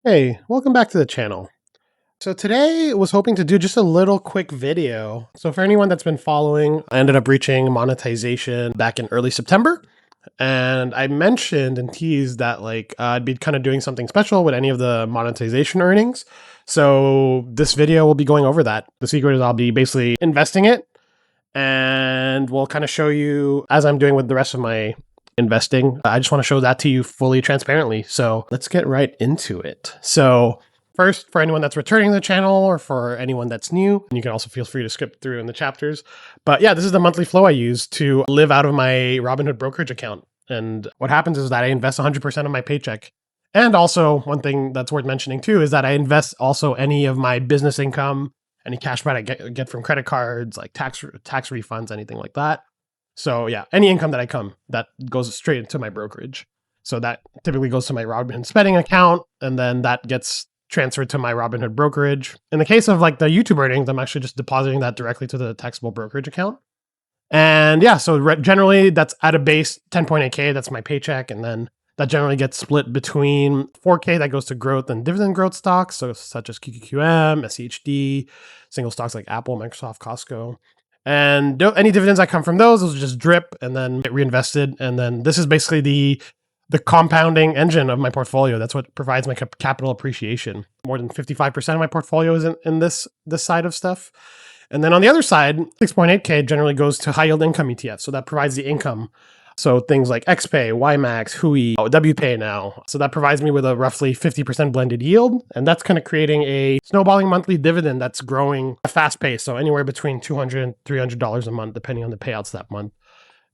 Hey, welcome back to the channel. So today I was hoping to do just a little quick video. So for anyone that's been following, I ended up reaching monetization back in early September. And I mentioned and teased that I'd be kind of doing something special with any of the monetization earnings. So this video will be going over that. The secret is I'll be basically investing it, and we'll kind of show you as I'm doing with the rest of my investing. I just want to show that to you fully transparently. So let's get right into it. So first, for anyone that's returning to the channel or for anyone that's new, and you can also feel free to skip through in the chapters. But yeah, this is the monthly flow I use to live out of my Robinhood brokerage account. And what happens is that I invest 100% of my paycheck. And also one thing that's worth mentioning too is that I invest also any of my business income, any cash back I get from credit cards, like tax refunds, anything like that. So yeah, any income that goes straight into my brokerage. So that typically goes to my Robinhood spending account, and then that gets transferred to my Robinhood brokerage. In the case of like the YouTube earnings, I'm actually just depositing that directly to the taxable brokerage account. And yeah, so generally that's at a base 10.8K, that's my paycheck. And then that generally gets split between 4K that goes to growth and dividend growth stocks, so such as QQQM, SCHD, single stocks like Apple, Microsoft, Costco. And any dividends that come from those just drip and then get reinvested. And then this is basically the compounding engine of my portfolio. That's what provides my capital appreciation. More than 55% of my portfolio is in this side of stuff. And then on the other side, 6.8K generally goes to high yield income ETFs. So that provides the income. So things like XPay, YMAX, Hui, WPay now. So that provides me with a roughly 50% blended yield. And that's kind of creating a snowballing monthly dividend that's growing at a fast pace. So anywhere between $200 and $300 a month, depending on the payouts that month.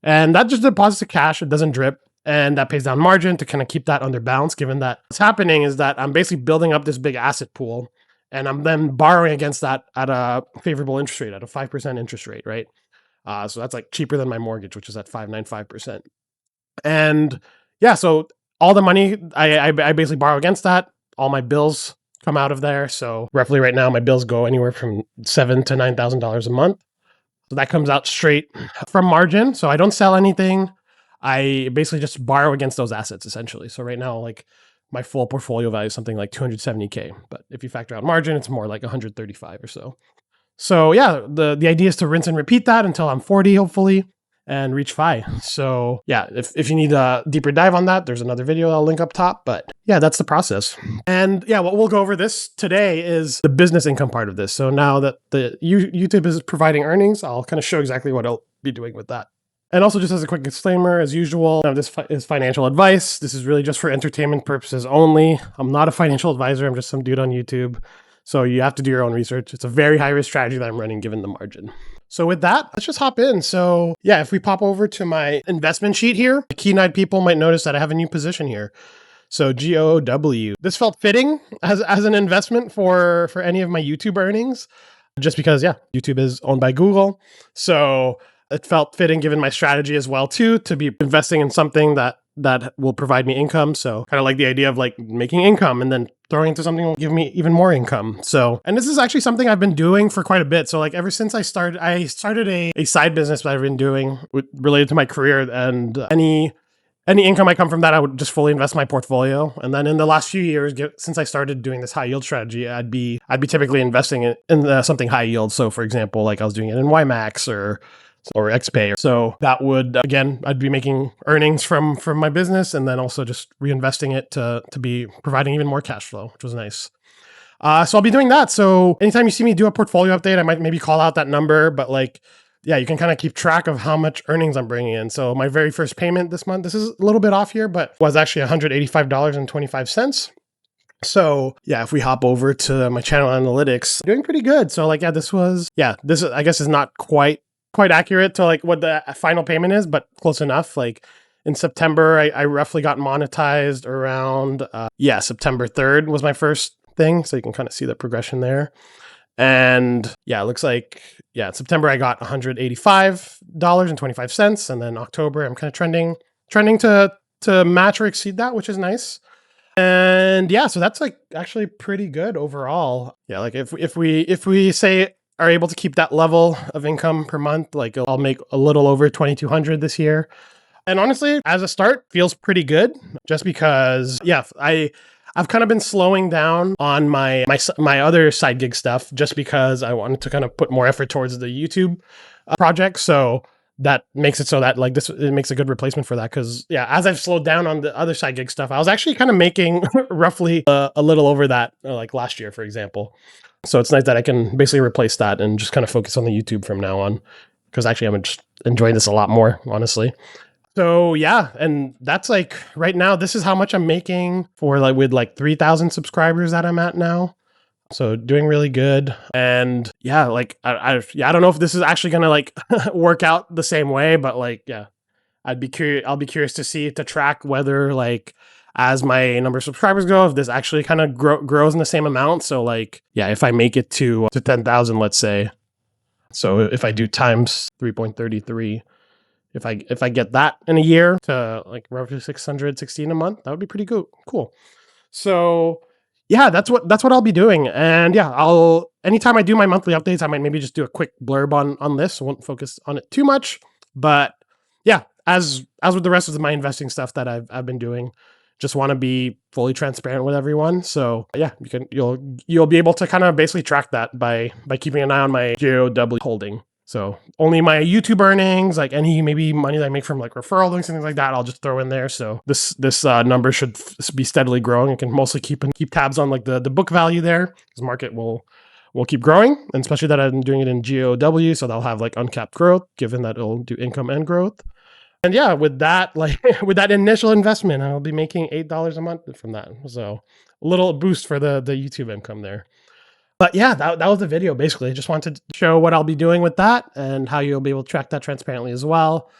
And that just deposits the cash. It doesn't drip. And that pays down margin to kind of keep that under balance, given that what's happening is that I'm basically building up this big asset pool. And I'm then borrowing against that at a favorable interest rate, at a 5% interest rate, right? So that's like cheaper than my mortgage, which is at 5.95%. And yeah, so all the money I basically borrow against that. All my bills come out of there. So roughly right now, my bills go anywhere from $7,000 to $9,000 a month. So that comes out straight from margin. So I don't sell anything. I basically just borrow against those assets essentially. So right now, like my full portfolio value is something like 270K. But if you factor out margin, it's more like 135 or so. So yeah, the idea is to rinse and repeat that until I'm 40, hopefully, and reach FI. So yeah, if you need a deeper dive on that, there's another video I'll link up top. But yeah, that's the process. And yeah, what we'll go over this today is the business income part of this. So now that the YouTube is providing earnings, I'll kind of show exactly what I'll be doing with that. And also, just as a quick disclaimer, as usual, this is financial advice. This is really just for entertainment purposes only. I'm not a financial advisor. I'm just some dude on YouTube. So you have to do your own research. It's a very high risk strategy that I'm running given the margin. So with that, let's just hop in. So yeah, if we pop over to my investment sheet here, the keen-eyed people might notice that I have a new position here. So GOOW. This felt fitting as an investment for any of my YouTube earnings, just because, yeah, YouTube is owned by Google. So it felt fitting given my strategy as well too, to be investing in something that will provide me income. So kind of like the idea of like making income and then throwing into something that will give me even more income. So, and this is actually something I've been doing for quite a bit. So like ever since I started a side business that I've been doing related to my career, and any income I come from that, I would just fully invest in my portfolio. And then in the last few years, since I started doing this high yield strategy, I'd be typically investing in something high yield. So for example, like I was doing it in YMAX or XPay. So that would, again, I'd be making earnings from my business and then also just reinvesting it to be providing even more cash flow, which was nice. So I'll be doing that. So anytime you see me do a portfolio update, I might maybe call out that number, but like, yeah, you can kind of keep track of how much earnings I'm bringing in. So my very first payment this month, this is a little bit off here, but was actually $185.25. So yeah, if we hop over to my channel analytics, doing pretty good. So like, yeah, this I guess is not quite accurate to like what the final payment is, but close enough. Like in September, I roughly got monetized around, September 3rd was my first thing. So you can kind of see the progression there. And yeah, it looks like, in September, I got $185.25. And then October, I'm kind of trending to match or exceed that, which is nice. And yeah, so that's like actually pretty good overall. Yeah, like if we say are able to keep that level of income per month, like I'll make a little over 2,200 this year. And honestly, as a start, feels pretty good just because, yeah, I I've kind of been slowing down on my other side gig stuff just because I wanted to kind of put more effort towards the YouTube project. So that makes it so that like it makes a good replacement for that. Cause yeah, as I've slowed down on the other side gig stuff, I was actually kind of making roughly a little over that like last year, for example. So it's nice that I can basically replace that and just kind of focus on the YouTube from now on. Cause actually I'm just enjoying this a lot more, honestly. So yeah, and that's like right now, this is how much I'm making for like with like 3,000 subscribers that I'm at now. So doing really good. And yeah, like I don't know if this is actually gonna like work out the same way, but like yeah, I'll be curious to see, to track whether like as my number of subscribers go, if this actually kind of grows in the same amount. So like yeah, if I make it to 10,000, let's say, so if I do times 3.33. If I get that in a year to like roughly 616 a month, that would be pretty good. Cool. So yeah, that's what I'll be doing. And yeah, anytime I do my monthly updates, I might maybe just do a quick blurb on this. I won't focus on it too much. But yeah, as with the rest of my investing stuff that I've been doing, just want to be fully transparent with everyone. So yeah, you'll be able to kind of basically track that by keeping an eye on my GOW holding. So only my YouTube earnings, like any maybe money that I make from like referral links and things like that, I'll just throw in there. So this number should be steadily growing. I can mostly keep tabs on like the book value there, because market will keep growing, and especially that I'm doing it in GOW, so they'll have like uncapped growth, given that it'll do income and growth. And yeah, with that, like with that initial investment, I'll be making $8 a month from that. So a little boost for the YouTube income there. But yeah, that was the video. Basically, I just wanted to show what I'll be doing with that and how you'll be able to track that transparently as well.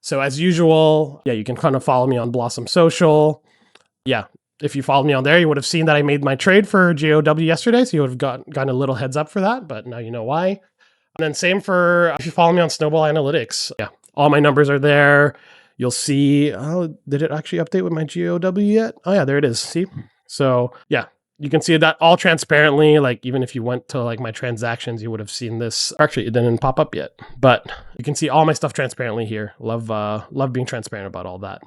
So as usual, yeah, you can kind of follow me on Blossom Social. Yeah, if you followed me on there, you would have seen that I made my trade for GOW yesterday. So you would have gotten a little heads up for that, but now you know why. And then same for if you follow me on Snowball Analytics. Yeah, all my numbers are there. You'll see, oh, did it actually update with my GOW yet? Oh yeah, there it is. See? So yeah, you can see that all transparently. Like even if you went to like my transactions, you would have seen this. Actually, it didn't pop up yet, but you can see all my stuff transparently here. Love being transparent about all that.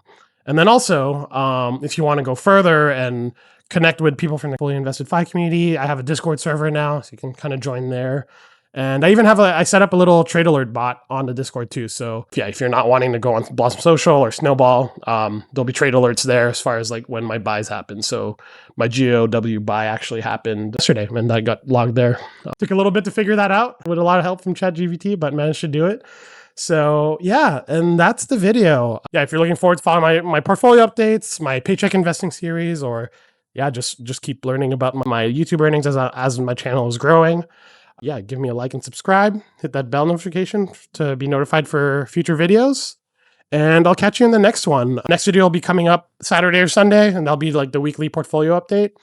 And then also, if you want to go further and connect with people from the Fully Invested FI community, I have a Discord server now, so you can kind of join there. And I even have I set up a little trade alert bot on the Discord too. So yeah, if you're not wanting to go on Blossom Social or Snowball, there'll be trade alerts there as far as like when my buys happen. So my GOW buy actually happened yesterday and I got logged there. Took a little bit to figure that out with a lot of help from ChatGPT, but managed to do it. So yeah, and that's the video. Yeah, if you're looking forward to following my portfolio updates, my paycheck investing series, or yeah, just keep learning about my YouTube earnings as my channel is growing. Yeah, give me a like and subscribe. Hit that bell notification to be notified for future videos. And I'll catch you in the next one. Next video will be coming up Saturday or Sunday, and that'll be like the weekly portfolio update.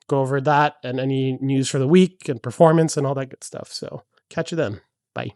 Go over that and any news for the week and performance and all that good stuff. So catch you then. Bye.